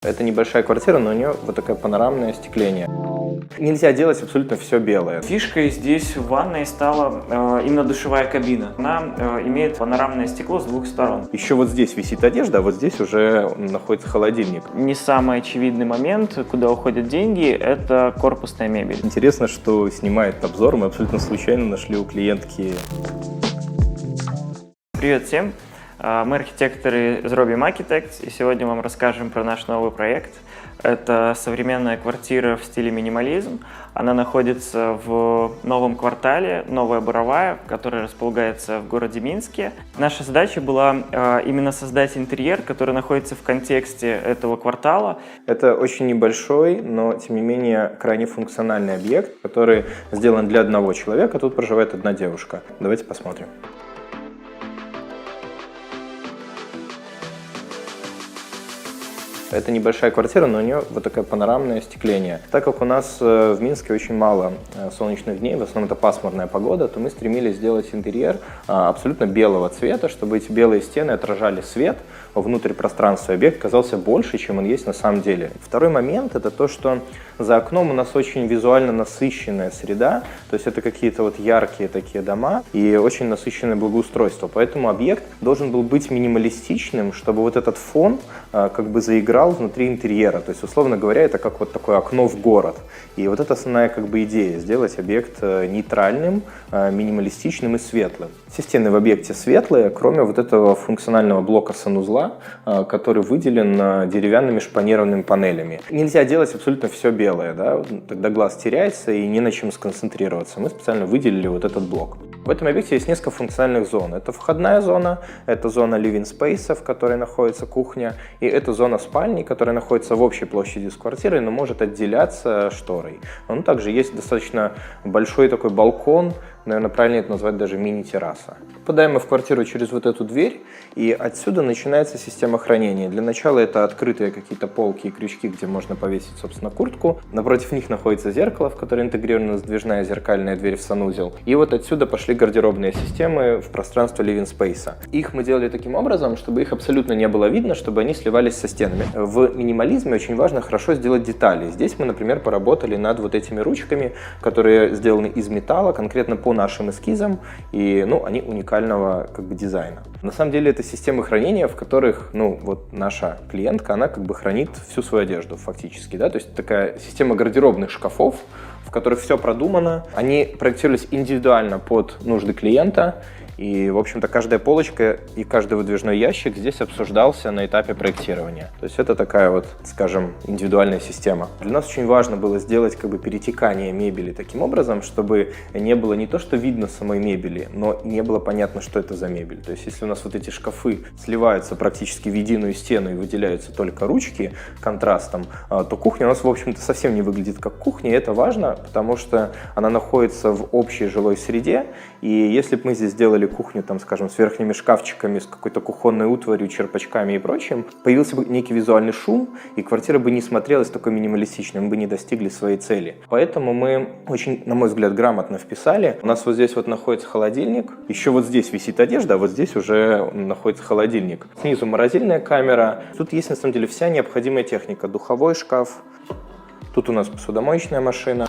Это небольшая квартира, но у нее вот такое панорамное остекление. Нельзя делать абсолютно все белое. Фишкой здесь в ванной стала именно душевая кабина. Она имеет панорамное стекло с двух сторон. Еще вот здесь висит одежда, а вот здесь уже находится холодильник. Не самый очевидный момент, куда уходят деньги, это корпусная мебель. Интересно, что снимает обзор, мы абсолютно случайно нашли у клиентки. Привет всем! Мы архитекторы из Robim Architects, и сегодня вам расскажем про наш новый проект. Это современная квартира в стиле минимализм. Она находится в новом квартале, Новая Боровая, который располагается в городе Минске. Наша задача была именно создать интерьер, который находится в контексте этого квартала. Это очень небольшой, но тем не менее крайне функциональный объект, который сделан для одного человека. Тут проживает одна девушка. Давайте посмотрим. Это небольшая квартира, но у нее вот такое панорамное остекление. Так как у нас в Минске очень мало солнечных дней, в основном это пасмурная погода, то мы стремились сделать интерьер абсолютно белого цвета, чтобы эти белые стены отражали свет, внутрь пространства объект казался больше, чем он есть на самом деле. Второй момент — это то, что за окном у нас очень визуально насыщенная среда, то есть это какие-то вот яркие такие дома и очень насыщенное благоустройство. Поэтому объект должен был быть минималистичным, чтобы вот этот фон как бы заиграл внутри интерьера. То есть, условно говоря, это как вот такое окно в город. И вот это основная как бы идея — сделать объект нейтральным, минималистичным и светлым. Все стены в объекте светлые, кроме вот этого функционального блока санузла, который выделен деревянными шпанированными панелями. Нельзя делать абсолютно все белое, да? Тогда глаз теряется и не на чем сконцентрироваться. Мы специально выделили вот этот блок. В этом объекте есть несколько функциональных зон. Это входная зона, это зона living space, в которой находится кухня, и это зона спальни, которая находится в общей площади с квартирой, но может отделяться шторой. Ну, также есть достаточно большой такой балкон, наверное, правильно это назвать даже мини-терраса. Попадаем мы в квартиру через вот эту дверь, и отсюда начинается система хранения. Для начала это открытые какие-то полки и крючки, где можно повесить, собственно, куртку. Напротив них находится зеркало, в которое интегрирована сдвижная зеркальная дверь в санузел. И вот отсюда пошли гардеробные системы в пространство living space. Их мы делали таким образом, чтобы их абсолютно не было видно, чтобы они сливались со стенами. В минимализме очень важно хорошо сделать детали. Здесь мы, например, поработали над вот этими ручками, которые сделаны из металла, конкретно по нашим эскизам, и они уникального как бы дизайна. На самом деле это системы хранения, в которых вот наша клиентка, она как бы хранит всю свою одежду фактически, да, то есть такая система гардеробных шкафов, в которых все продумано. Они проектировались индивидуально под нужды клиента. И, в общем-то, каждая полочка и каждый выдвижной ящик здесь обсуждался на этапе проектирования. То есть это такая вот, скажем, индивидуальная система. Для нас очень важно было сделать как бы перетекание мебели таким образом, чтобы не было не то, что видно самой мебели, но не было понятно, что это за мебель. То есть если у нас вот эти шкафы сливаются практически в единую стену и выделяются только ручки контрастом, то кухня у нас, в общем-то, совсем не выглядит как кухня. И это важно, потому что она находится в общей жилой среде. И если бы мы здесь сделали кухню, там, скажем, с верхними шкафчиками, с какой-то кухонной утварью, черпачками и прочим, появился бы некий визуальный шум, и квартира бы не смотрелась такой минималистичной, мы бы не достигли своей цели. Поэтому мы очень, на мой взгляд, грамотно вписали. У нас вот здесь вот находится холодильник, еще вот здесь висит одежда, а вот здесь уже находится холодильник. Снизу морозильная камера. Тут есть, на самом деле, вся необходимая техника. Духовой шкаф, тут у нас посудомоечная машина,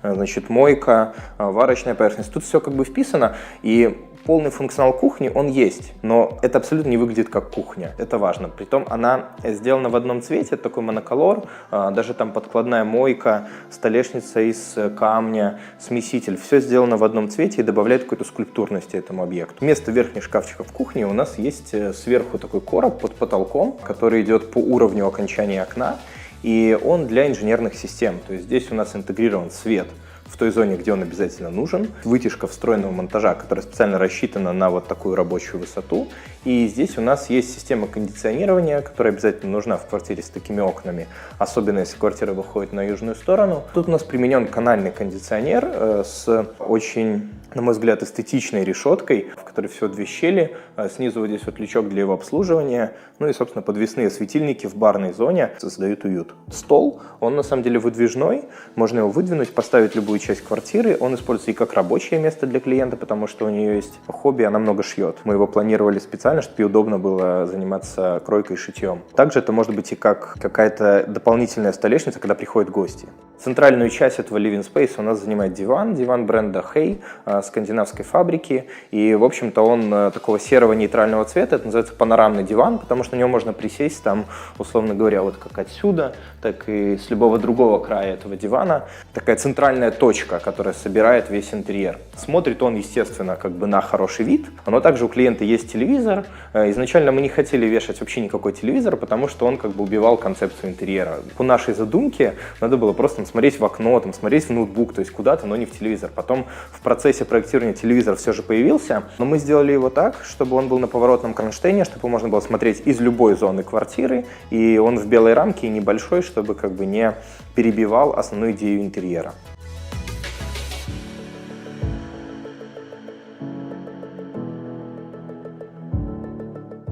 значит, мойка, варочная поверхность. Тут все как бы вписано, и полный функционал кухни, он есть, но это абсолютно не выглядит как кухня. Это важно. Притом она сделана в одном цвете, это такой моноколор, даже там подкладная мойка, столешница из камня, смеситель. Все сделано в одном цвете и добавляет какой-то скульптурности этому объекту. Вместо верхних шкафчиков в кухне у нас есть сверху такой короб под потолком, который идет по уровню окончания окна, и он для инженерных систем. То есть здесь у нас интегрирован свет в той зоне, где он обязательно нужен, вытяжка встроенного монтажа, которая специально рассчитана на вот такую рабочую высоту. И здесь у нас есть система кондиционирования, которая обязательно нужна в квартире с такими окнами, особенно если квартира выходит на южную сторону. Тут у нас применен канальный кондиционер с очень на мой взгляд, эстетичной решеткой, в которой всего 2 щели, снизу вот здесь вот лючок для его обслуживания, ну и, собственно, подвесные светильники в барной зоне создают уют. Стол, он на самом деле выдвижной, можно его выдвинуть, поставить в любую часть квартиры, он используется и как рабочее место для клиента, потому что у нее есть хобби, она много шьет. Мы его планировали специально, чтобы ей удобно было заниматься кройкой и шитьем. Также это может быть и как какая-то дополнительная столешница, когда приходят гости. Центральную часть этого living space у нас занимает диван бренда Hey, скандинавской фабрики, и, в общем-то, он такого серого нейтрального цвета, это называется панорамный диван, потому что на него можно присесть там, условно говоря, вот как отсюда, так и с любого другого края этого дивана. Такая центральная точка, которая собирает весь интерьер. Смотрит он, естественно, как бы на хороший вид, но также у клиента есть телевизор. Изначально мы не хотели вешать вообще никакой телевизор, потому что он как бы убивал концепцию интерьера. По нашей задумке надо было просто смотреть в окно, там, смотреть в ноутбук, то есть куда-то, но не в телевизор. Потом в процессе проектирования телевизор все же появился, но мы сделали его так, чтобы он был на поворотном кронштейне, чтобы можно было смотреть из любой зоны квартиры, и он в белой рамке и небольшой, чтобы как бы не перебивал основную идею интерьера.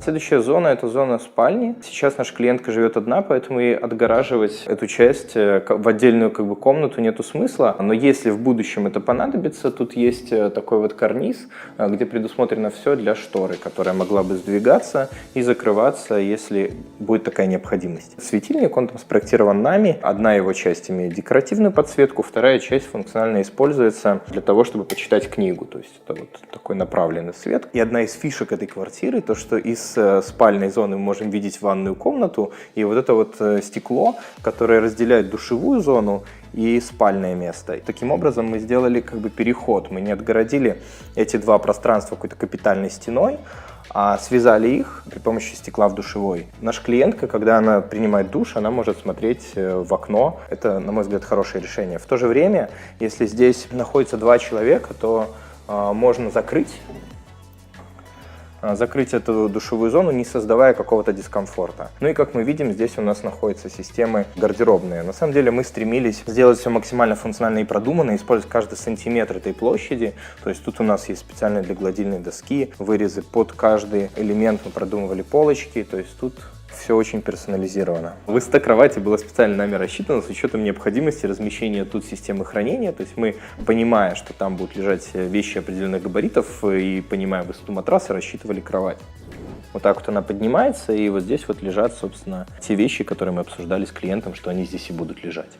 Следующая зона – это зона спальни. Сейчас наша клиентка живет одна, поэтому и отгораживать эту часть в отдельную как бы комнату нету смысла. Но если в будущем это понадобится, тут есть такой вот карниз, где предусмотрено все для шторы, которая могла бы сдвигаться и закрываться, если будет такая необходимость. Светильник, он там спроектирован нами. Одна его часть имеет декоративную подсветку, вторая часть функционально используется для того, чтобы почитать книгу. То есть это вот такой направленный свет. И одна из фишек этой квартиры, то что из спальной зоны мы можем видеть ванную комнату, и вот это вот стекло, которое разделяет душевую зону и спальное место. Таким образом мы сделали как бы переход, мы не отгородили эти два пространства какой-то капитальной стеной, а связали их при помощи стекла в душевой. Наша клиентка, когда она принимает душ, она может смотреть в окно. Это, на мой взгляд, хорошее решение. В то же время, если здесь находится 2 человека, то можно закрыть эту душевую зону, не создавая какого-то дискомфорта. Ну и как мы видим, здесь у нас находятся системы гардеробные. На самом деле мы стремились сделать все максимально функционально и продуманно, использовать каждый сантиметр этой площади. То есть тут у нас есть специальные для гладильной доски, вырезы под каждый элемент, мы продумывали полочки, то есть тут все очень персонализировано. Высота кровати была специально нами рассчитана с учетом необходимости размещения тут системы хранения. То есть мы, понимая, что там будут лежать вещи определенных габаритов, и понимая высоту матраса, рассчитывали кровать. Вот так вот она поднимается, и вот здесь вот лежат, собственно, те вещи, которые мы обсуждали с клиентом, что они здесь и будут лежать.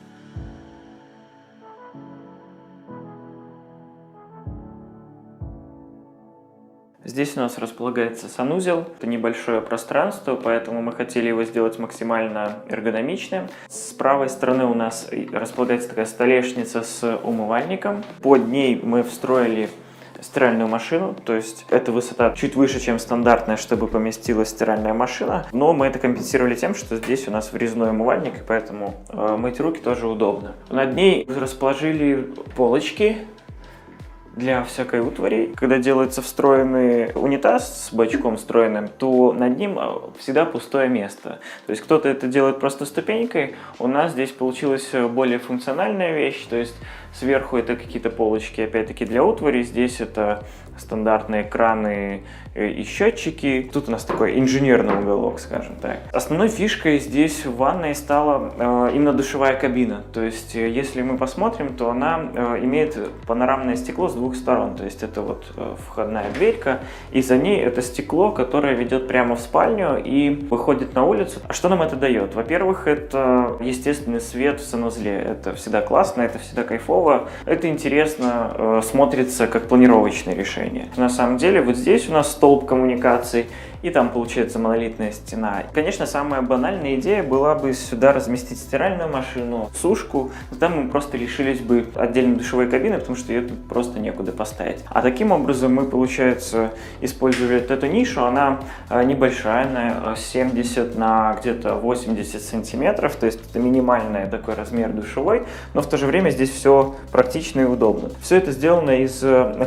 Здесь у нас располагается санузел. Это небольшое пространство, поэтому мы хотели его сделать максимально эргономичным. С правой стороны у нас располагается такая столешница с умывальником. Под ней мы встроили стиральную машину, то есть эта высота чуть выше, чем стандартная, чтобы поместилась стиральная машина, но мы это компенсировали тем, что здесь у нас врезной умывальник, и поэтому мыть руки тоже удобно. Над ней расположили полочки для всякой утвари. Когда делается встроенный унитаз с бачком встроенным, то над ним всегда пустое место. То есть кто-то это делает просто ступенькой, у нас здесь получилась более функциональная вещь, то есть сверху это какие-то полочки, опять-таки для утвари, здесь это стандартные краны и счетчики. Тут у нас такой инженерный уголок, скажем так. Основной фишкой здесь в ванной стала именно душевая кабина. То есть, если мы посмотрим, то она имеет панорамное стекло с 2 сторон. То есть, это вот входная дверька, и за ней это стекло, которое ведет прямо в спальню и выходит на улицу. А что нам это дает? Во-первых, это естественный свет в санузле. Это всегда классно, это всегда кайфово. Это интересно смотрится как планировочное решение. На самом деле, вот здесь у нас столб коммуникаций, и там получается монолитная стена. Конечно, самая банальная идея была бы сюда разместить стиральную машину, сушку, но там мы просто лишились бы отдельной душевой кабины, потому что ее тут просто некуда поставить. А таким образом мы, получается, использовали эту нишу, она небольшая, на 70 на где-то 80 сантиметров, то есть это минимальный такой размер душевой, но в то же время здесь все практично и удобно. Все это сделано из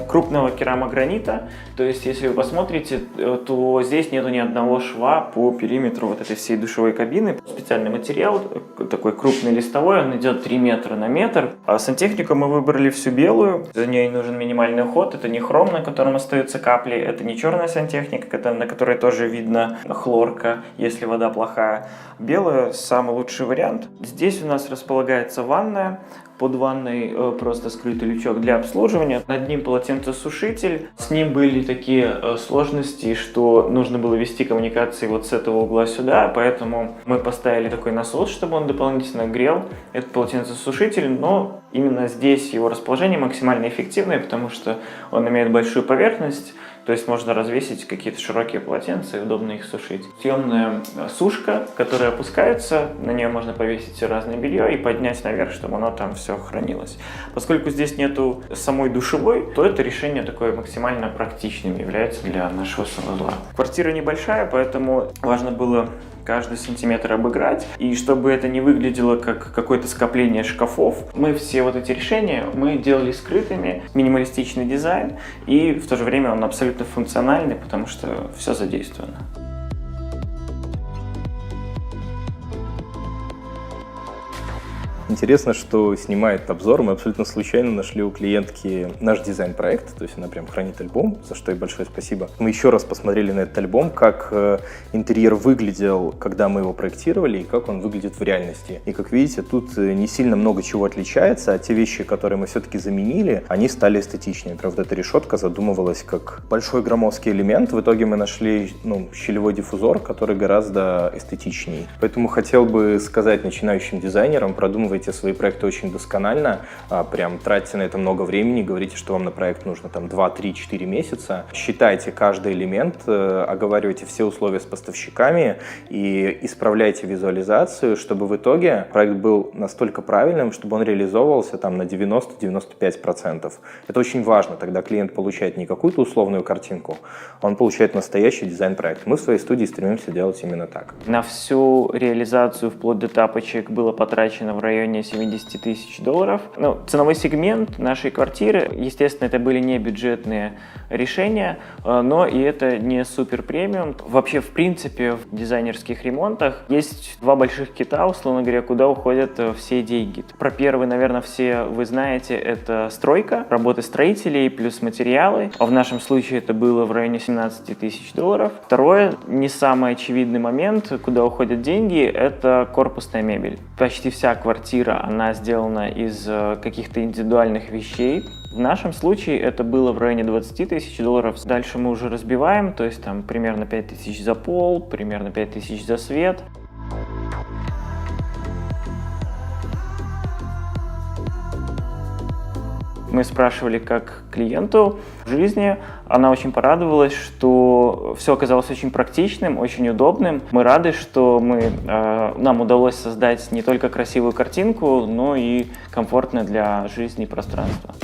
крупного керамогранита, то есть если вы посмотрите, то здесь здесь нету ни одного шва по периметру вот этой всей душевой кабины. Специальный материал, такой крупный листовой, он идет 3 метра на метр. А сантехнику мы выбрали всю белую, за ней нужен минимальный уход. Это не хром, на котором остаются капли, это не черная сантехника, на которой тоже видно хлорка, если вода плохая. Белая – самый лучший вариант. Здесь у нас располагается ванная. Под ванной просто скрытый лючок для обслуживания. Над ним полотенцесушитель. С ним были такие сложности, что нужно было вести коммуникации вот с этого угла сюда, поэтому мы поставили такой насос, чтобы он дополнительно грел этот полотенцесушитель, но именно здесь его расположение максимально эффективное, потому что он имеет большую поверхность, то есть можно развесить какие-то широкие полотенца и удобно их сушить. Съемная сушка, которая опускается, на нее можно повесить все разное белье и поднять наверх, чтобы оно там все хранилось. Поскольку здесь нету самой душевой, то это решение такое максимально практичным является для нашего санузла. Квартира небольшая, поэтому важно было каждый сантиметр обыграть. И чтобы это не выглядело как какое-то скопление шкафов, мы все вот эти решения мы делали скрытыми, минималистичный дизайн, и в то же время он абсолютно функциональный, потому что все задействовано. Интересно, что снимая этот обзор, мы абсолютно случайно нашли у клиентки наш дизайн-проект, то есть она прям хранит альбом, за что ей большое спасибо. Мы еще раз посмотрели на этот альбом, как интерьер выглядел, когда мы его проектировали, и как он выглядит в реальности. И как видите, тут не сильно много чего отличается, а те вещи, которые мы все-таки заменили, они стали эстетичнее. Например, вот эта решетка задумывалась как большой громоздкий элемент, в итоге мы нашли щелевой диффузор, который гораздо эстетичнее. Поэтому хотел бы сказать начинающим дизайнерам, продумывайте свои проекты очень досконально, прям тратьте на это много времени, говорите, что вам на проект нужно там 2, 3, 4 месяца, считайте каждый элемент, оговаривайте все условия с поставщиками и исправляйте визуализацию, чтобы в итоге проект был настолько правильным, чтобы он реализовывался там на 90-95%. Это очень важно, тогда клиент получает не какую-то условную картинку, он получает настоящий дизайн-проект. Мы в своей студии стремимся делать именно так. На всю реализацию вплоть до тапочек было потрачено в районе $70 тысяч. Ценовой сегмент нашей квартиры, естественно, это были не бюджетные решения, но и это не супер премиум. Вообще, в принципе, в дизайнерских ремонтах есть два больших кита, условно говоря, куда уходят все деньги. Про первый, наверное, все вы знаете, это стройка, работы строителей плюс материалы. А в нашем случае это было в районе $17 тысяч. Второе, не самый очевидный момент, куда уходят деньги, это корпусная мебель. Почти вся квартира, она сделана из каких-то индивидуальных вещей. В нашем случае это было в районе $20 тысяч. Дальше мы уже разбиваем, то есть там примерно 5 тысяч за пол, примерно 5 тысяч за свет. Мы спрашивали как клиенту в жизни, она очень порадовалась, что все оказалось очень практичным, очень удобным. Мы рады, что нам удалось создать не только красивую картинку, но и комфортное для жизни пространство.